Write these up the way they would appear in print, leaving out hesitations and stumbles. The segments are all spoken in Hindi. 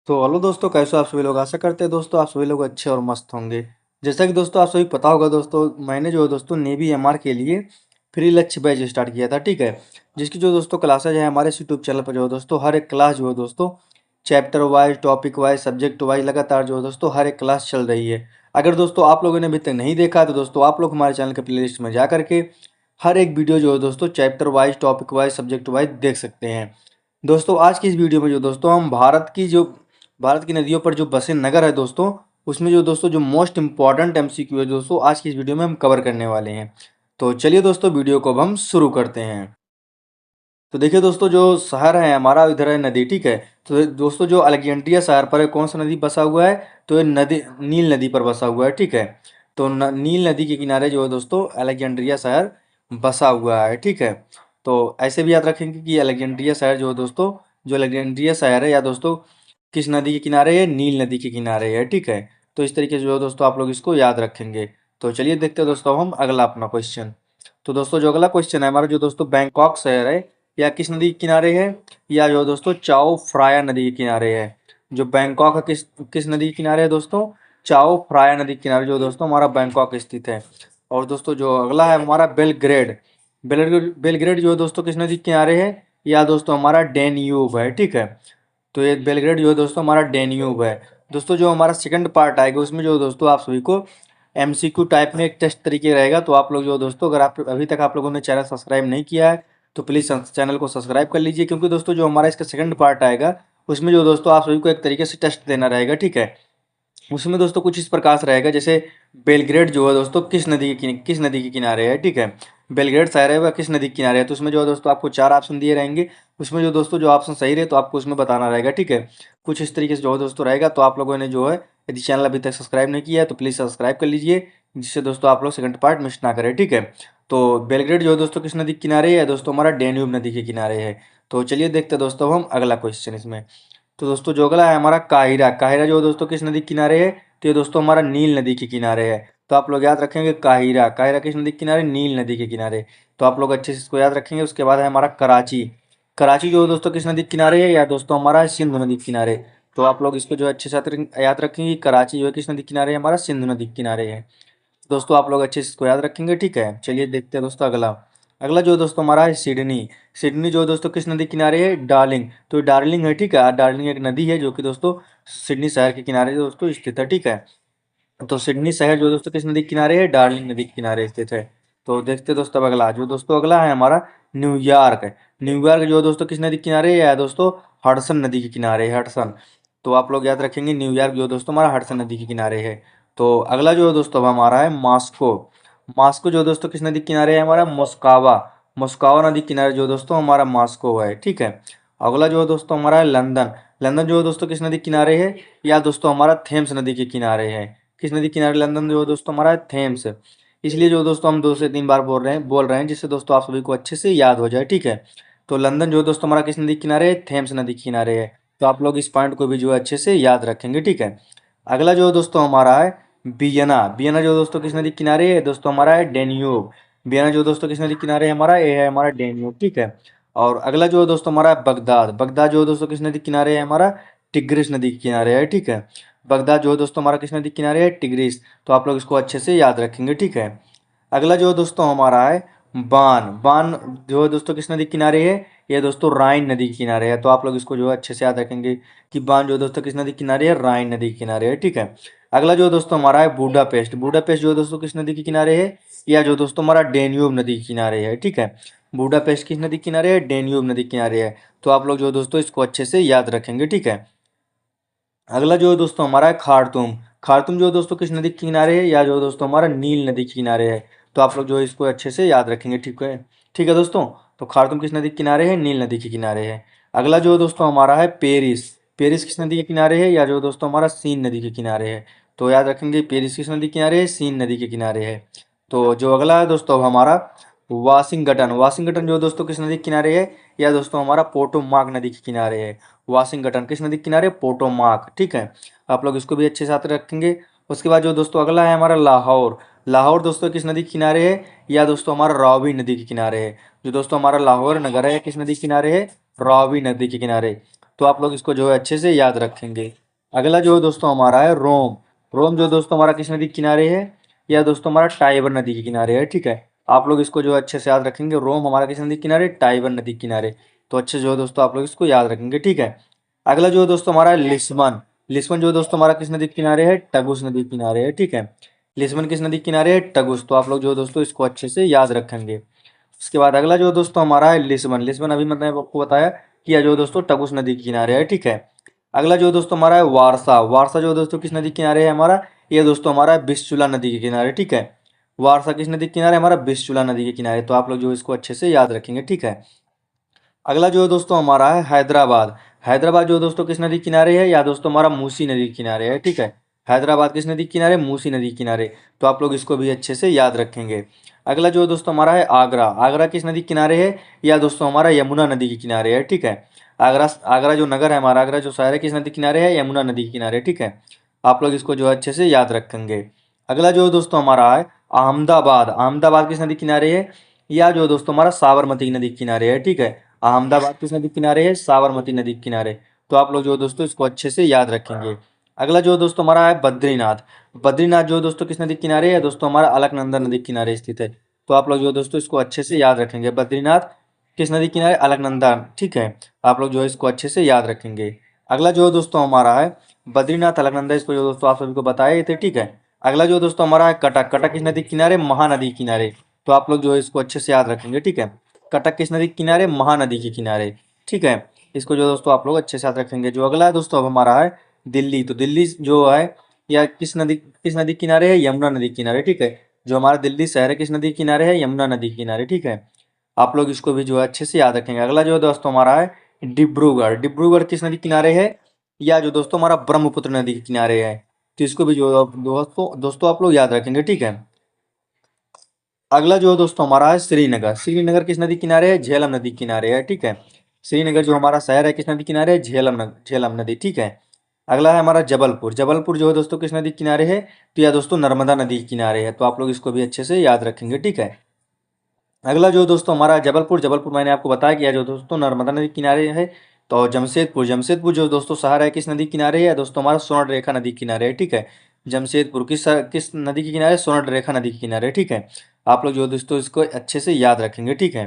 तो हेलो दोस्तों, कैसे हो आप सभी लोग। आशा करते हैं दोस्तों आप सभी लोग अच्छे और मस्त होंगे। जैसा कि दोस्तों आप सभी पता होगा दोस्तों, मैंने जो है दोस्तों नेवी एमआर के लिए फ्री लक्ष्य बैच स्टार्ट किया था, ठीक है। जिसकी जो दोस्तों क्लासेज है हमारे यूट्यूब चैनल पर जो है दोस्तों हर एक क्लास जो है दोस्तों chapter wise, topic wise, subject wise लगातार जो है दोस्तों हर एक क्लास चल रही है। अगर दोस्तों आप लोगों ने अभी तक नहीं देखा तो दोस्तों आप लोग हमारे चैनल के प्ले लिस्ट में जा करके हर एक वीडियो जो है दोस्तों chapter wise, topic wise, subject wise देख सकते हैं। दोस्तों आज की इस वीडियो में जो दोस्तों हम भारत की नदियों पर जो बसे नगर है दोस्तों, उसमें जो दोस्तों जो मोस्ट इंपॉर्टेंट एमसीक्यू है दोस्तों आज की इस वीडियो में हम कवर करने वाले हैं। तो चलिए दोस्तों वीडियो को अब हम शुरू करते हैं। तो देखिए दोस्तों, जो शहर है हमारा इधर है नदी, ठीक है। तो दोस्तों जो अलेक्जेंड्रिया शहर पर है, कौन सा नदी बसा हुआ है, तो ये नदी नील नदी पर बसा हुआ है, ठीक है। तो नील नदी के किनारे जो है दोस्तों अलेक्जेंड्रिया शहर बसा हुआ है, ठीक है। तो ऐसे भी याद रखेंगे कि अलेक्जेंड्रिया शहर जो है दोस्तों, जो अलेक्जेंड्रिया शहर है या दोस्तों किस नदी के किनारे है, नील नदी के किनारे है, ठीक है। तो इस तरीके से जो है दोस्तों आप लोग इसको याद रखेंगे। तो चलिए देखते हैं दोस्तों हम अगला अपना क्वेश्चन। तो दोस्तों जो अगला क्वेश्चन है हमारा, जो दोस्तों बैंकॉक शहर है या किस नदी के किनारे है, या जो दोस्तों चाओ फ्राया नदी के किनारे है। जो बैंकॉक है किस किस नदी के किनारे है दोस्तों, चाओ फ्राया नदी के किनारे जो दोस्तों हमारा बैंकॉक स्थित है। और दोस्तों जो अगला है हमारा बेलग्रेड। बेलग्रेड जो है दोस्तों किस नदी के किनारे है, या दोस्तों हमारा डेन्यूब है, ठीक है। तो ये बेलग्रेड जो है दोस्तों हमारा डेन्यूब है। दोस्तों जो हमारा सेकंड पार्ट आएगा उसमें जो दोस्तों आप सभी को एमसीक्यू टाइप में एक टेस्ट तरीके रहेगा। तो आप लोग जो दोस्तों, अगर आप अभी तक आप लोगों ने चैनल सब्सक्राइब नहीं किया है तो प्लीज़ चैनल को सब्सक्राइब कर लीजिए, क्योंकि दोस्तों जो हमारा इसका सेकंड पार्ट आएगा उसमें जो दोस्तों आप सभी को एक तरीके से टेस्ट देना रहेगा, ठीक है। उसमें दोस्तों कुछ इस प्रकार से रहेगा, जैसे बेलग्रेड जो है दोस्तों किस नदी के किनारे है, ठीक है। बेलग्रेड शहर है वह किस नदी के किनारे है, तो उसमें जो है दोस्तों आपको 4 ऑप्शन दिए रहेंगे। उसमें जो दोस्तों जो ऑप्शन सही रहे तो आपको उसमें बताना रहेगा, ठीक है। कुछ इस तरीके से जो है दोस्तों रहेगा। तो आप लोगों ने जो है, यदि चैनल अभी तक सब्सक्राइब नहीं किया है तो प्लीज़ सब्सक्राइब कर लीजिए, जिससे दोस्तों आप लोग सेकंड पार्ट मिस ना करें, ठीक है। तो बेलग्रेड जो है दोस्तों किस नदी के किनारे है दोस्तों, हमारा डेन्यूब नदी के किनारे है। तो चलिए देखते हैं दोस्तों हम अगला क्वेश्चन इसमें। तो दोस्तों जो अगला है हमारा काहिरा। काहिरा जो दोस्तों किस नदी के किनारे है, तो ये दोस्तों हमारा नील नदी के किनारे है। तो आप लोग याद रखेंगे काहिरा। काहिरा किस नदी के किनारे, नील नदी के किनारे। तो आप लोग अच्छे से इसको याद रखेंगे। उसके बाद है हमारा कराची। कराची जो दोस्तों किस नदी के किनारे है, या दोस्तों हमारा सिंधु नदी के किनारे। तो आप लोग इसको जो है अच्छे से याद रखेंगे। कराची जो है किस नदी के किनारे है, हमारा सिंधु नदी के किनारे है। दोस्तों आप लोग अच्छे से इसको याद रखेंगे, ठीक है। चलिए देखते हैं दोस्तों अगला। अगला जो दोस्तों हमारा है सिडनी। सिडनी जो दोस्तों किस नदी किनारे है, डार्लिंग। तो डार्लिंग है, ठीक है। डार्लिंग एक नदी है जो कि दोस्तों सिडनी शहर के किनारे दोस्तों स्थित है, ठीक है। तो सिडनी शहर जो दोस्तों किस नदी के किनारे है, डार्लिंग नदी के किनारे स्थित है। तो देखते हैं दोस्तों अब अगला। जो दोस्तों अगला है हमारा न्यूयॉर्क है। न्यूयॉर्क जो दोस्तों किस नदी के किनारे है, दोस्तों हडसन नदी के किनारे है, हडसन। तो आप लोग याद रखेंगे न्यूयॉर्क जो दोस्तों हमारा हडसन नदी के किनारे है। तो अगला जो दोस्तों अब हमारा है मॉस्को। मॉस्को जो दोस्तों किस नदी के किनारे है, हमारा मोस्कावा। मोस्कावा नदी के किनारे जो दोस्तों हमारा मॉस्को है, ठीक है। अगला जो है दोस्तों हमारा है लंदन। लंदन जो है दोस्तों किस नदी के किनारे है, या दोस्तों हमारा थेम्स नदी के किनारे है। किस नदी किनारे लंदन जो है दोस्तों हमारा थेम्स। इसलिए जो दोस्तों हम 2 से 3 बार बोल रहे हैं जिससे दोस्तों आप सभी को अच्छे से याद हो जाए, ठीक है। तो लंदन जो है दोस्तों हमारा किस नदी के किनारे है, थेम्स नदी के किनारे है। तो आप लोग इस पॉइंट को भी जो है अच्छे से याद रखेंगे, ठीक है। अगला जो दोस्तों हमारा है वियना। वियना जो दोस्तों किस नदी के किनारे है दोस्तों, हमारा है डेन्यूब। वियना जो दोस्तों किस नदी के किनारे है, हमारा ये है हमारा डेन्यूब, ठीक है। और अगला जो है दोस्तों हमारा है बगदाद। बगदाद जो है दोस्तों किस नदी के किनारे है, हमारा टिग्रिस नदी के किनारे है, ठीक है। बगदाद जो है दोस्तों हमारा किस नदी के किनारे है, टिग्रिस। तो आप लोग इसको अच्छे से याद रखेंगे, ठीक है। अगला जो है दोस्तों हमारा है बान। बान जो है दोस्तों किस नदी के किनारे है, ये दोस्तों राइन नदी के किनारे है। तो आप लोग इसको जो है अच्छे से याद रखेंगे कि बान जो है दोस्तों किस नदी के किनारे है, राइन नदी के किनारे है, ठीक है। अगला जो है दोस्तों हमारा है बूडापेस्ट। बूडापेस्ट जो है दोस्तों किस नदी के किनारे है, या जो दोस्तों हमारा डेन्यूब नदी के किनारे है, ठीक है। बूडापेस्ट किस नदी के किनारे है, डेन्यूब नदी के किनारे है। तो आप लोग जो है दोस्तों इसको अच्छे से याद रखेंगे, ठीक है। अगला जो है दोस्तों हमारा है खार्तूम। खार्तूम जो है दोस्तों किस नदी के किनारे है, या जो है दोस्तों हमारा नील नदी के किनारे है। तो आप लोग जो है इसको अच्छे से याद रखेंगे, ठीक है। ठीक है दोस्तों। तो खार्तूम किस नदी के किनारे है, नील नदी के किनारे है। अगला जो है दोस्तों हमारा है पेरिस। पेरिस किस नदी के किनारे है, या जो दोस्तों हमारा सीन नदी के किनारे है। तो याद रखेंगे पेरिस किस नदी के किनारे है, सीन नदी के किनारे है। तो जो अगला है दोस्तों अब हमारा वाशिंगटन। वाशिंगटन जो दोस्तों किस नदी के किनारे है, या दोस्तों हमारा पोटोमाक नदी के किनारे है। वाशिंगटन किस नदी के किनारे, पोटोमाक, ठीक है। आप लोग इसको भी अच्छे साथ रखेंगे। उसके बाद जो दोस्तों अगला है हमारा लाहौर। लाहौर दोस्तों किस नदी के किनारे है, या दोस्तों हमारा रावी नदी के किनारे है। जो दोस्तों हमारा लाहौर नगर है किस नदी के किनारे है, रावी नदी के किनारे। तो आप लोग इसको जो है अच्छे से याद रखेंगे। अगला जो है दोस्तों हमारा है रोम। रोम जो दोस्तों हमारा किस नदी के किनारे है? या दोस्तों हमारा टाइबर नदी के किनारे है, ठीक है। आप लोग इसको जो है अच्छे से याद रखेंगे। रोम हमारा किस नदी के किनारे? टाइबर नदी के किनारे। तो अच्छे जो है दोस्तों आप लोग इसको याद रखेंगे, ठीक है। अगला जो है दोस्तों हमारा है लिस्बन। लिस्बन जो है दोस्तों हमारा किस नदी के किनारे है? टगुस नदी के किनारे है, ठीक है। लिस्बन किस नदी के किनारे है? टगुस। तो आप लोग जो है दोस्तों इसको अच्छे से याद रखेंगे। उसके बाद अगला जो है दोस्तों हमारा है लिस्बन। लिस्बन अभी मैंने आपको बताया कि यह जो है दोस्तों टगुस नदी के किनारे है, ठीक है। अगला जो है दोस्तों हमारा है वारसा। वारसा जो है दोस्तों किस नदी के किनारे है हमारा? ये दोस्तों हमारा है विस्चुला नदी के किनारे, ठीक है। वारसा किस नदी के किनारे? हमारा विस्चुला नदी के किनारे। तो आप लोग जो इसको अच्छे से याद रखेंगे, ठीक है। अगला जो है दोस्तों हमारा है हैदराबाद। हैदराबाद जो है दोस्तों किस नदी के किनारे है? या दोस्तों हमारा मूसी नदी के किनारे है, ठीक है। हैदराबाद किस नदी के किनारे? मूसी नदी के किनारे। तो आप लोग इसको भी अच्छे से याद रखेंगे। अगला जो है दोस्तों हमारा है आगरा। आगरा किस नदी के किनारे है? या दोस्तों हमारा यमुना नदी के किनारे है, ठीक है। आगरा आगरा जो नगर है हमारा, आगरा जो शहर है किस नदी के किनारे है? यमुना नदी के किनारे, ठीक है। आप लोग इसको जो है अच्छे से याद रखेंगे। अगला जो है दोस्तों हमारा है अहमदाबाद। अहमदाबाद किस नदी के किनारे है? या जो है दोस्तों हमारा साबरमती नदी के किनारे है, ठीक है। अहमदाबाद किस नदी के किनारे है? साबरमती नदी के किनारे। तो आप लोग जो है दोस्तों इसको अच्छे से याद रखेंगे। अगला जो है दोस्तों हमारा है बद्रीनाथ। बद्रीनाथ जो है दोस्तों किस नदी के किनारे है? दोस्तों हमारा अलकनंदा नदी के किनारे स्थित है। तो आप लोग जो है दोस्तों इसको अच्छे से याद रखेंगे। बद्रीनाथ किस नदी के किनारे? अलकनंदा, ठीक है। आप लोग जो है इसको अच्छे से याद रखेंगे। अगला जो है दोस्तों हमारा है बद्रीनाथ अलकनंदा, इसको जो दोस्तों आप सभी को बताए थे, ठीक है। अगला जो दोस्तों हमारा है कटक। कटक किस नदी के किनारे? महानदी के किनारे। तो आप लोग जो है इसको अच्छे से याद रखेंगे, ठीक है। कटक किस नदी के किनारे? महानदी के किनारे, ठीक है। इसको जो दोस्तों आप लोग अच्छे से याद रखेंगे। जो अगला है दोस्तों अब हमारा है दिल्ली। तो दिल्ली जो है या किस नदी के किनारे है? यमुना नदी के किनारे, ठीक है। जो हमारा दिल्ली शहर है किस नदी के किनारे है? यमुना नदी के किनारे, ठीक है। आप लोग इसको भी जो है अच्छे से याद रखेंगे। अगला जो है दोस्तों हमारा है डिब्रूगढ़। डिब्रूगढ़ किस नदी के किनारे है? या जो दोस्तों हमारा ब्रह्मपुत्र नदी के किनारे है। तो इसको भी जो दोस्तों आप लोग याद रखेंगे, ठीक है। अगला जो है दोस्तों हमारा है श्रीनगर। श्रीनगर किस नदी किनारे है? झेलम नदी किनारे है, ठीक है। श्रीनगर जो हमारा शहर है किस नदी किनारे है? झेलम नदी, ठीक है। अगला है हमारा जबलपुर। जबलपुर जो है दोस्तों किस नदी किनारे है? तो या दोस्तों नर्मदा नदी के किनारे है। तो आप लोग इसको भी अच्छे से याद रखेंगे, ठीक है। अगला जो दोस्तों हमारा जबलपुर। जबलपुर मैंने आपको बताया कि यह जो दोस्तों नर्मदा नदी के किनारे है। तो जमशेदपुर। जमशेदपुर जो दोस्तों शहर है किस नदी के किनारे है? दोस्तों हमारा स्वर्ण रेखा नदी के किनारे है, ठीक है। जमशेदपुर किस नदी के किनारे? स्वर्ण रेखा नदी के किनारे, ठीक है। आप लोग जो दोस्तों इसको अच्छे से याद रखेंगे, ठीक है।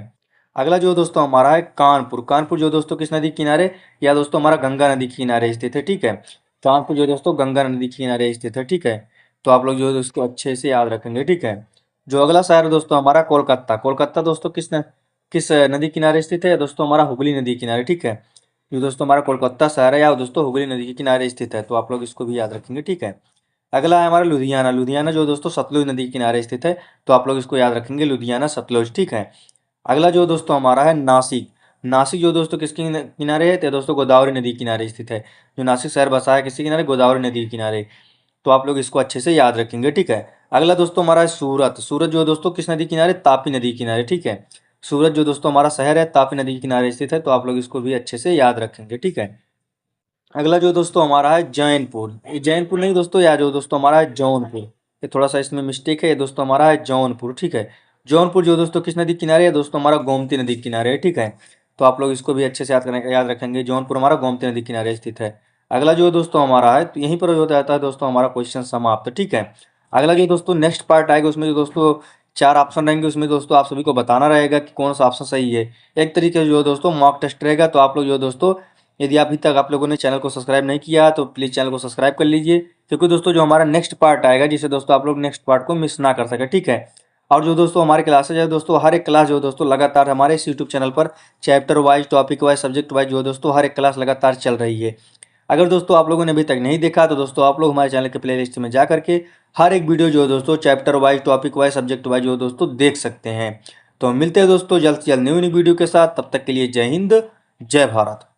अगला जो दोस्तों हमारा है कानपुर। कानपुर जो दोस्तों किस नदी के किनारे? या दोस्तों हमारा गंगा नदी के किनारे स्थित है, ठीक है। कानपुर जो दोस्तों गंगा नदी के किनारे स्थित है, ठीक है। तो आप लोग जो है दोस्तों अच्छे से याद रखेंगे, ठीक है। जो अगला शहर है दोस्तों हमारा कोलकाता। कोलकाता दोस्तों किस नदी किनारे स्थित है? दोस्तों हमारा हुगली नदी किनारे, ठीक है। जो दोस्तों हमारा कोलकाता शहर है या दोस्तों हुगली नदी के किनारे स्थित है। तो आप लोग इसको भी याद रखेंगे, ठीक है। अगला है हमारा लुधियाना। लुधियाना जो दोस्तों सतलुज नदी के किनारे स्थित है। तो आप लोग इसको याद रखेंगे, लुधियाना सतलुज, ठीक है। अगला जो दोस्तों हमारा है नासिक। नासिक जो दोस्तों किसके किनारे है? तो दोस्तों गोदावरी नदी के किनारे स्थित है। जो नासिक शहर बसा है किसके किनारे? गोदावरी नदी के किनारे। तो आप लोग इसको अच्छे से याद रखेंगे, ठीक है। अगला दोस्तों हमारा है सूरत। सूरत जो दोस्तों किस नदी किनारे? तापी नदी किनारे, ठीक है। सूरत जो दोस्तों हमारा शहर है तापी नदी के किनारे स्थित है। तो आप लोग इसको भी अच्छे से याद रखेंगे, ठीक है। अगला जो दोस्तों हमारा है जैनपुर। ये जैनपुर नहीं दोस्तों, या जो दोस्तों हमारा है जौनपुर। ये थोड़ा सा इसमें मिस्टेक है। ये दोस्तों हमारा है जौनपुर, ठीक है। जौनपुर जो दोस्तों किस नदी किनारे है? दोस्तों हमारा गोमती नदी किनारे है, ठीक है। तो आप लोग इसको भी अच्छे से याद रखेंगे। जौनपुर हमारा गोमती नदी किनारे स्थित है। अगला जो दोस्तों हमारा है तो यहीं पर हो जाता है दोस्तों हमारा क्वेश्चन समाप्त, ठीक है। अगला जो दोस्तों नेक्स्ट पार्ट आएगा उसमें जो दोस्तों 4 ऑप्शन रहेंगे, उसमें दोस्तों आप सभी को बताना रहेगा कि कौन सा ऑप्शन सही है। एक तरीके से जो दोस्तों मॉक टेस्ट रहेगा। तो आप लोग जो दोस्तों यदि अभी तक आप लोगों ने चैनल को सब्सक्राइब नहीं किया तो प्लीज़ चैनल को सब्सक्राइब कर लीजिए, क्योंकि दोस्तों जो हमारा नेक्स्ट पार्ट आएगा जिसे दोस्तों आप लोग नेक्स्ट पार्ट को मिस ना कर सके, ठीक है। और जो दोस्तों हमारे क्लासेज है दोस्तों, हर एक क्लास जो दोस्तों लगातार हमारे इस यूट्यूब चैनल पर chapter wise, topic wise, subject wise जो दोस्तों हर एक क्लास लगातार चल रही है। अगर दोस्तों आप लोगों ने अभी तक नहीं देखा तो दोस्तों आप लोग हमारे चैनल के प्ले लिस्ट में जा करके हर एक वीडियो जो है दोस्तों chapter wise, topic wise, subject wise जो दोस्तों देख सकते हैं। तो मिलते हैं दोस्तों जल्द से जल्द न्यू वीडियो के साथ। तब तक के लिए जय हिंद, जय भारत।